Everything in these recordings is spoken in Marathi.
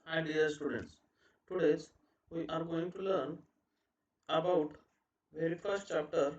Hi dear students, today we are going to learn about very first chapter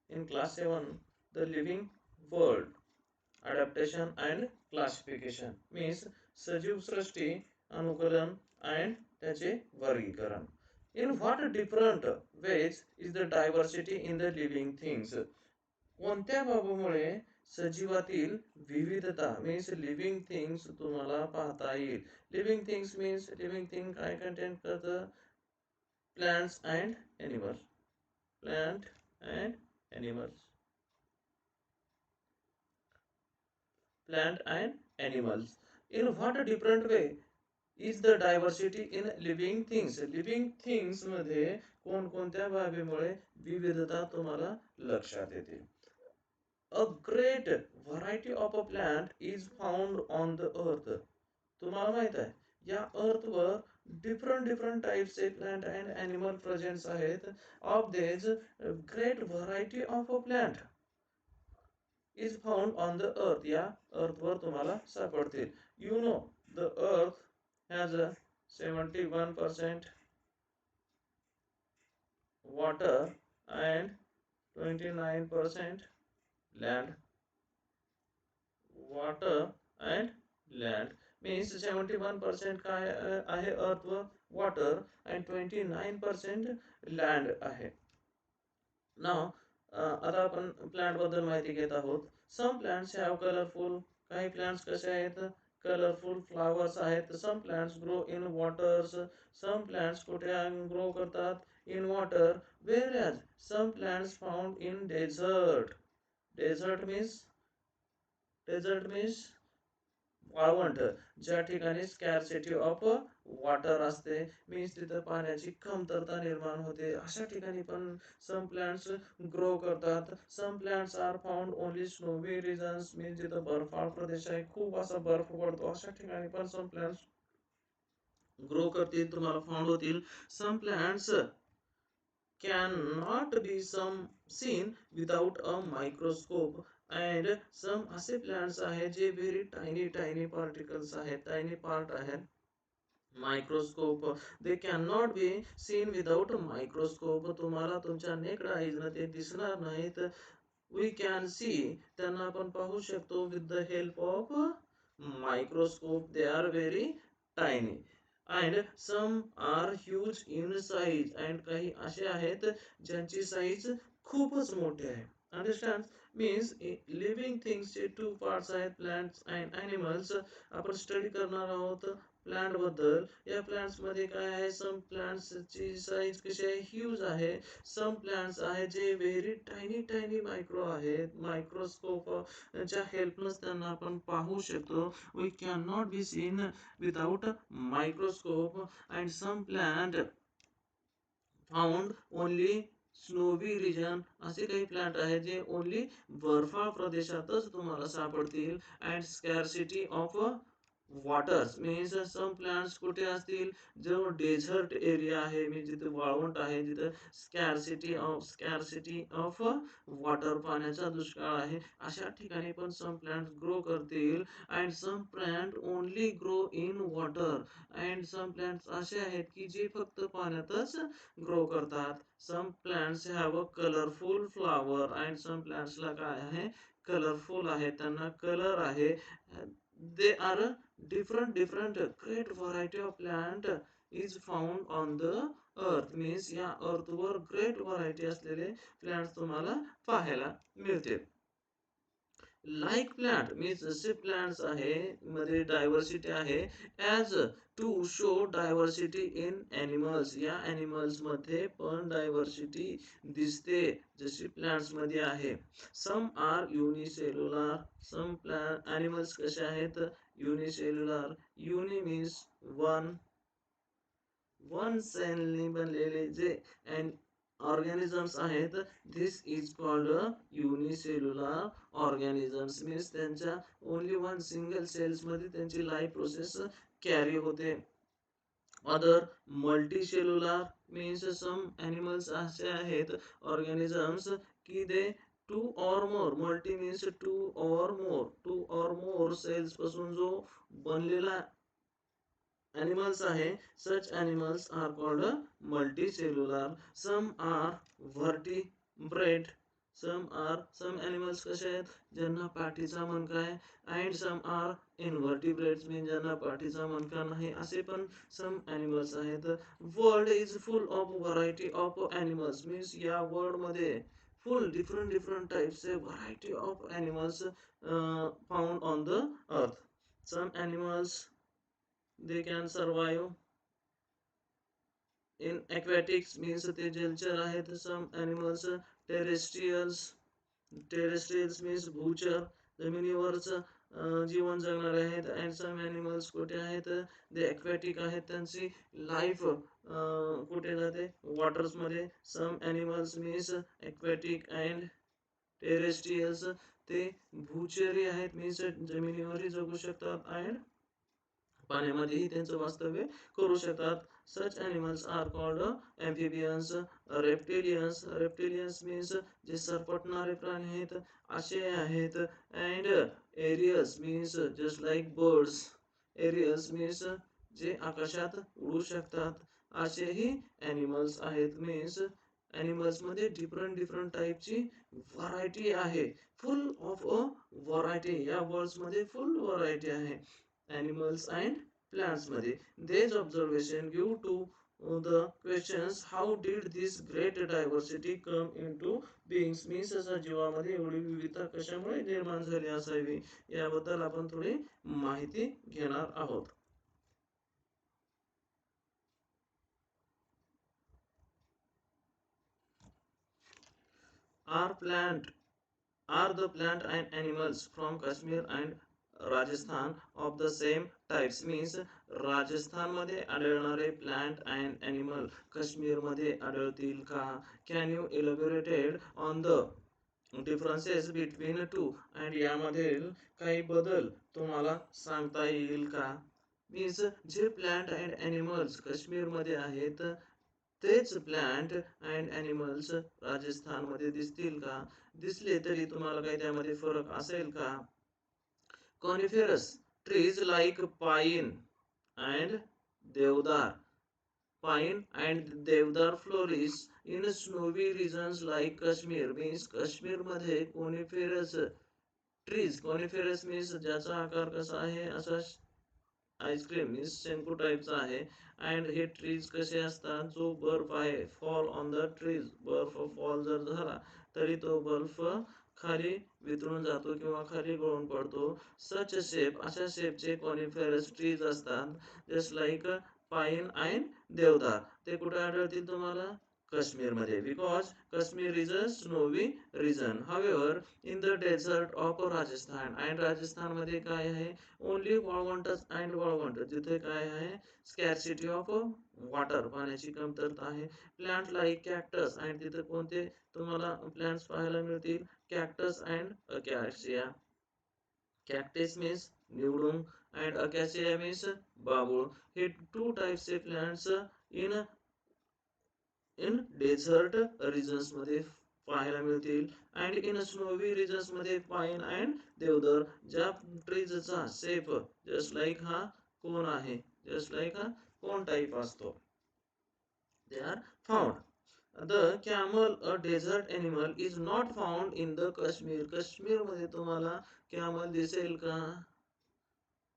in class 7, the living world, adaptation and classification means सजीव सृष्टी, अनुकरण and त्याचे वर्गीकरण. In what different ways is the diversity in the living things? कोणत्या बाबीमुळे सजीवातील विविधता मीन्स लिव्हिंग थिंग्स तुम्हाला पाहता येईल. Living things means living thing काय कंटेन करतं? Plants and animals. Plant and animals. Plant and animals. In what different way is the diversity in living things. Living things मध्ये कोणकोणत्या बाबीमुळे विविधता तुम्हाला लक्षात येते. A great variety of a plant is found on the earth. तुम्हाला माहित आहे या अर्थवर डिफरंट टाइप्सचे प्लांट अँड ॲनिमल प्रेझेंट्स आहेत. Of these great variety of a plant is found on the earth. या अर्थवर तुम्हाला सापडतील. You know the earth has a 71% water and 29% land. Water and land means 71% काय आहे अर्थवर वॉटर अँड 29% लँड आहे. नाव आता आपण प्लांट बद्दल माहिती घेत आहोत. Some plants have colourful. काही प्लांट्स कसे आहेत? कलरफुल फ्लावर्स आहेत. Some plants grow in waters. Some plants कुठे ग्रो करतात? In water. Whereas some plants found in desert. Desert means वाळवंट. ज्या ठिकाणी स्कॅरसिटी ऑफ वॉटर असते मीन्स तिथं पाण्याची कमतरता निर्माण होते अशा ठिकाणी पण सम प्लांट्स ग्रो करतात. Some plants are found only snowy regions means जिथं बर्फाळ प्रदेश आहे खूप असा बर्फ पडतो अशा ठिकाणी पण सम प्लांट्स ग्रो करतील तुम्हाला फाउंड होतील. Some plants cannot be some seen without a microscope and some असे प्लांट्स आहेत जे व्हेरी टायनी पार्टिकल्स आहेत, टायनी पार्ट आहेत. Microscope they can not be seen without microscope. तुम्हाला तुमच्या नेक्ड आईजनं ते दिसणार नाहीत. वी कॅन सी त्यांना आपण पाहू शकतो with the help of microscope. They are very tiny and some are huge in size and काही असे आहेत ज्यांची साईज खूपच मोठी आहे. अंडरस्टँड मीन्स लिव्हिंग थिंग्सचे टू पार्ट्स आहेत प्लांट्स अँड ॲनिमल्स. आपण स्टडी करणार आहोत प्लांट बद्दल. या प्लांट्स मध्ये काय आहे? सम प्लांट्सची साईज कशी आहे? ह्यूज आहे. सम प्लांट्स आहे जे व्हेरी टायनी मायक्रो आहेत. मायक्रोस्कोप च्या हेल्पनच त्यांना आपण पाहू शकतो. We can not be seen without microscope and some plant found only snowy region. असे काही प्लांट आहेत जे ओनली बर्फाळ प्रदेशातच तुम्हाला सापडतील. And scarcity of waters means some plants कुठे असतील? जो डेझर्ट एरिया आहे मी जिथे वाळवंट आहे जिथे स्कॅरसिटी ऑफ वॉटर पाण्याचा दुष्काळ आहे अशा ठिकाणी पण सम प्लांट्स ग्रो करतील. And some plant only grow in water and some plants असे आहेत की जे फक्त पाण्यातच ग्रो करतात. Some plants have a colourful flower and some प्लांट्सला काय आहे? कलरफुल आहे, त्यांना कलर आहे. They are different great variety of plant is found on the earth means या अर्थवर ग्रेट व्हरायटी असलेले प्लांट्स तुम्हाला पाहायला मिळतील. लाईक प्लांट मीन्स जसे प्लांट्स आहे मध्ये डायव्हर्सिटी आहे as to show diversity in animals. या ॲनिमल्स मध्ये पण डायव्हर्सिटी दिसते जशी प्लांट्स मध्ये आहे. Some are unicellular. Some plant animals कसे आहेत? युनिसेल्युलर. युनि मीन्स वन सेलने बनलेले जे ऑर्गॅनिझम्स आहेत this is called unicellular organisms means त्यांच्या ओनली वन सिंगल सेल्स मध्ये त्यांची लाईफ प्रोसेस कॅरी होते. Other multicellular means some animals असे आहेत ऑर्गॅनिझम्स की they two or more. Multi means two or more cells पासून जो बनलेला animals आहे. Such animals are called multicellular. Some are vertebrate. Some animals कसे आहेत, ज्यांना पाठीचा मणका आहे, and some are invertebrates mean ज्यांना पाठीचा मणका नाही, असे पण some animals आहेत. World is full of variety of animals means या world मध्ये full different types variety of animals found on the earth. Some animals they can survive in aquatics means ते जलचर आहेत. Some animals terrestrials. Terrestrials means भूचर, जमिनीवरच जीवन जगणारे आहेत. And some animals कुठे आहेत, ते aquatic आहेत, त्यांची लाईफ कुठे जाते, waters मध्ये. Some animals means aquatic and terrestrials, ते भूचरी आहेत means जमिनीवरही जगू शकतात and पाण्यामध्येही त्यांचं वास्तव्य करू शकतात. Such animals are called amphibians. Reptilians. Reptilians means जे सरपटणारे प्राणी आहेत असे आहेत. And aerials means just like birds. Aerials means जे आकाशात उडू शकतात असेही animals आहेत. Means animals मध्ये different टाईपची व्हरायटी आहे. Full of a variety. या वर्ड्स मध्ये full variety आहे. Animals and plants मध्ये. These observation give to the questions how did this great diversity come into beings means जीवामध्ये एवढी विविधता कशामुळे निर्माण झाली असावी, याबद्दल आपण थोडी माहिती घेणार आहोत. Are the plant and animals from Kashmir and Rajasthan of the same types means Rajasthan मध्ये आढळणारे प्लांट अँड ॲनिमल काश्मीर मध्ये आढळतील का? Can you elaborated on the differences between two and यामधील काही बदल तुम्हाला सांगता येईल का? मीन्स जे प्लांट अँड ॲनिमल्स काश्मीरमध्ये आहेत तेच प्लांट अँड ॲनिमल्स राजस्थानमध्ये दिसतील का? दिसले तरी तुम्हाला काही त्यामध्ये फरक असेल का? Coniferous trees like pine and deodar. Pine and deodar flourish in snowy regions like Kashmir. Means Kashmir मध्ये coniferous trees. Coniferous means ज्याचा आकार कसा आहे, असा आईस्क्रीम मीन्स शंकू टाईपचा आहे. अँड हे ट्रीज कसे असतात, जो बर्फ आहे फॉल ऑन द ट्रीज, बर्फ फॉल जर झाला तरी तो बर्फ खाली वितळून जातो किंवा खाली गळून पडतो. सच शेप, अशा शेपचे कॉनिफेरस ट्रीज असतात. जस्ट लाईक पाईन अँड देवदार. ते कुठे आढळतील तुम्हाला? काश्मीरमध्ये. Because Kashmir is a snowy region. However in the desert of Rajasthan and राजस्थानमध्ये काय आहे, ओनली वाळवंटच अँड वाळवंट, जिथे काय आहे, स्कॅरसिटी ऑफ वॉटर, पाण्याची कमतरता आहे. प्लांट लाईक कॅक्टस अँड तिथे कोणते तुम्हाला प्लांट्स पाहायला मिळतील? Cactus and acacia. Cactus means निवडून अँड अकॅसिया मीन्स बाबूळ. हे टू टाईप्सचे plants in in desert regions मध्ये पाहायला मिळतील. अँड इन स्नोवी रिजन्स मध्ये पाईन अँड देवदार, ज्या ट्रीजचा शेप जस्ट लाईक हा कोन आहे, जस्ट लाईक हा कोन टाईप असतो, they are found. The camel a desert animal is not found in the Kashmir. Kashmir मध्ये तुम्हाला कॅमल दिसेल का?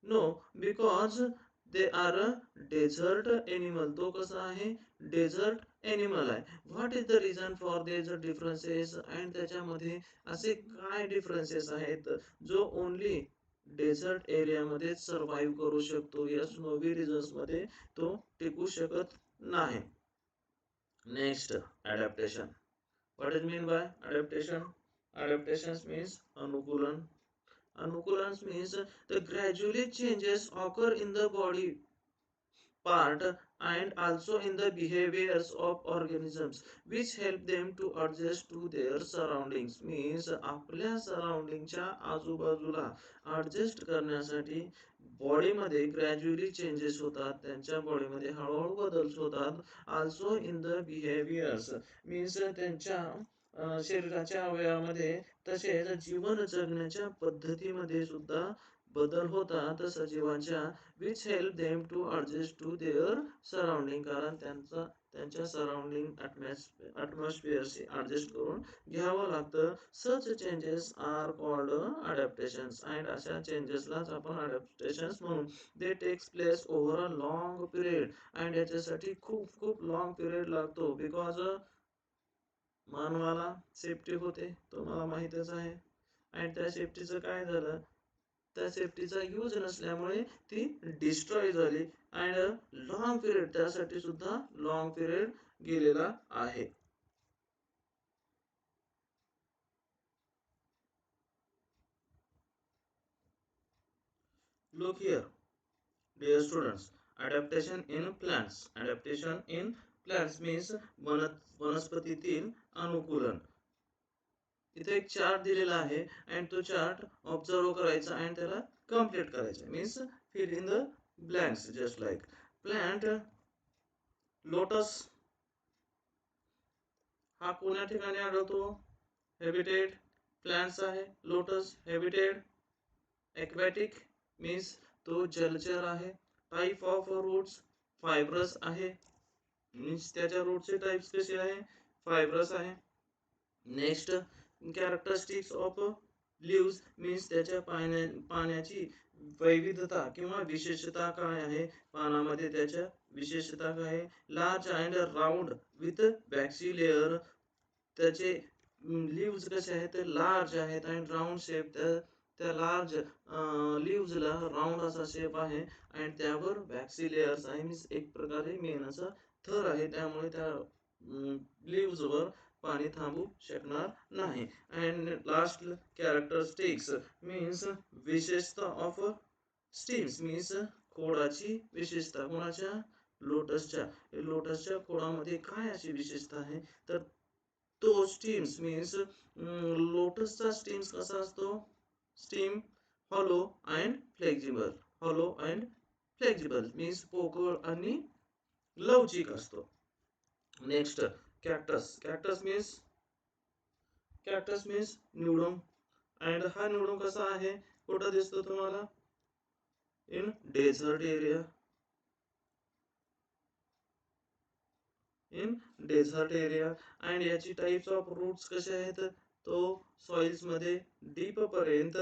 No, because they are a desert animal. तो कसा आहे? डेझर्ट एनिमल आहे. What is the reason for these differences? And त्याच्यामध्ये असे काय डिफरन्सेस आहेत जो ओनली डेझर्ट एरियामध्ये सर्व्हाइव्ह करू शकतो, या स्नोवी रिजन्स मध्ये तो टिकू शकत नाही. Next, adaptation. What is mean by adaptation? Adaptations means अनुकूलन. Anukulans means the gradually changes occur in the body part and also in the behaviors of organisms which help them to adjust to their surroundings. Means आपल्या सराउंडिंगच्या आजूबाजूला ॲडजस्ट करण्यासाठी बॉडीमध्ये ग्रॅज्युअली चेंजेस होतात, त्यांच्या बॉडीमध्ये हळूहळू बदल होतात. Also in the behaviours means त्यांच्या शरीराच्या अवयवामध्ये, तसेच जीवन जगण्याच्या पद्धतीमध्ये सुद्धा बदल होतात सजीवांच्या which help them to adjust to their surrounding, कारण त्यांच्या सराउंडिंग ॲटमॉस्फिअरशी ॲडजस्ट करून घ्यावं लागतं. Such changes are called adaptations, and अशा चेंजेसलाच आपण अडॅप्टेशन्स म्हणू. They takes place over a long period, and याच्यासाठी खूप खूप लाँग पिरियड लागतो. बिकॉज मानवाला सेफ्टी होते, तुम्हाला माहीतच आहे. आणि त्या सेफ्टीचं काय झालं, त्या सेफ्टीचा यूज नसल्यामुळे ती डिस्ट्रॉय झाली. अँड लॉंग पिरियड, त्यासाठी सुद्धा लॉंग पिरियड गेलेला आहे. Look here, dear students, adaptation in plants. Adaptation in plants means वनस्पतीतील अनुकूलन. इथे एक चार्ट दिलेला आहे, अँड तो चार्ट ऑब्झर्व करायचा अँड त्याला कम्प्लीट करायचा. Means fill in the blanks just like plant. Lotus हा कोण्या ठिकाणी आढळतो? हॅबिटेट प्लांट्स आहे लोटस. हॅबिटेट एक्वॅटिक मीन्स तो जलचर आहे. टाईप ऑफ रूट्स फायब्रस आहे, मीन्स त्याच्या रूटचे टाइप्स कसे आहे? फायब्रस आहे. Next characteristics of leaves means त्याच्या पाण्याची वैविधता किंवा विशेषता काय आहे? पानामध्ये त्याच्या विशेषता काय आहे? Large and round with waxy layer, त्याचे लिव्ज कसे आहेत? लार्ज आहेत अँड राऊंड शेप. त्या लार्ज लिव्जला राऊंड असा शेप आहे अँड त्यावर वॅक्सी लेअर्स आहे, मीन्स एक प्रकारे मेणाचा थर आहे, त्यामुळे त्या लिव्जवर पाणी थांबू शकणार नाही. अँड लास्ट कॅरेक्टरिस्टिक्स मीन्स विशेषता ऑफ स्टीम्स मीन्स खोडाची विशेषता. कोणाच्या? लोटसच्या. लोटसच्या खोडामध्ये काय अशी विशेषता आहे? तर तो स्टीम्स मीन्स लोटसचा स्टीम्स कसा असतो? Stem hollow and flexible. Hollow and flexible means पोकळ आणि लवचिक असतो. Next cactus. कॅक्टस मीन्स निवडून. अँड हा निवडून कसा आहे? कुठं दिसतो तुम्हाला? In desert area. In desert area. And याची टाइप्स ऑफ रूट्स कसे आहेत? तो सॉइल्स मध्ये डीप पर्यंत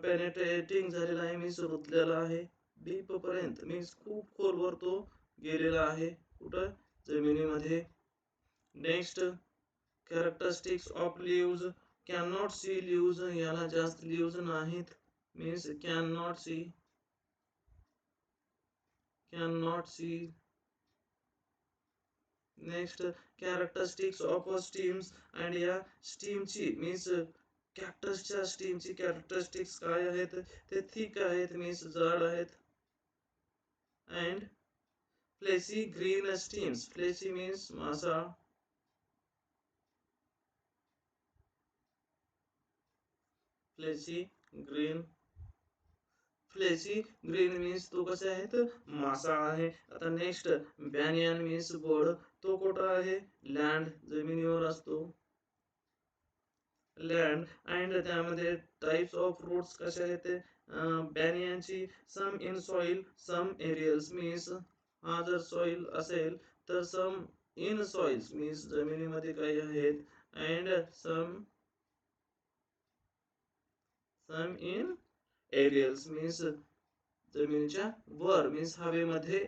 पेनेट्रेटिंग झालेला आहे, मीन्स रुतलेला आहे. डीप पर्यंत मीन्स खूप खोलवर तो गेलेला आहे. कुठं? जमिनीमध्ये. Next characteristics of leaves. Can not see leaves, याला जास्त लिव्ज नाहीत, means can not see. Next characteristics of stems. And या स्टीमची मीन्स कॅक्टसच्या स्टीमची कॅरेक्टरिस्टिक्स काय आहेत? ते थिक आहेत, मीन्स जाड आहेत. And fleshy green stems. Fleshy means मासा. Fleshy green. Fleshy green means तो कसे आहेत? मासा आहे. आता नेक्स्ट बॅनियन मीन्स गोड. तो कुठं आहे? लँड, जमिनीवर असतो. लँड. अँड त्यामध्ये टाइप्स ऑफ फ्रुट्स कसे आहेत? बॅनियनची सम इन सॉइल सम एरियल्स मीन्स हा जर सॉइल असेल तर सम इन सॉइल्स मीन्स जमिनीमध्ये काही आहेत. अँड सम इन एरियल्स मीन्स जमिनीच्या वर, मीन्स हवेमध्ये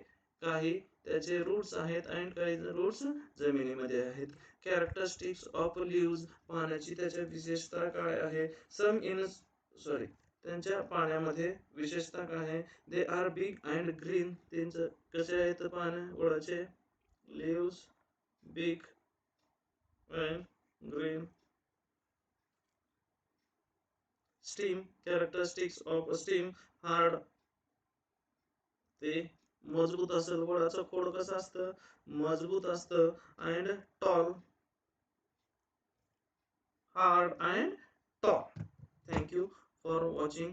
काही त्याचे रूट्स आहेत अँड काही रूट्स जमिनीमध्ये आहेत. Characteristics of leaves. पाण्याची त्याच्या विशेषता काय आहे? सम इन सॉरी त्यांच्या पाण्यामध्ये विशेषता काय आहे? They are big and green. त्यांचं कसे आहेत पानं? गोडाचे. Leaves big and green. Stem. Characteristics of stem. Hard, ते मजबूत असेल. गोडाचं खोड कसं असतं? मजबूत असतं. And tall, hard and tall. Thank you for watching.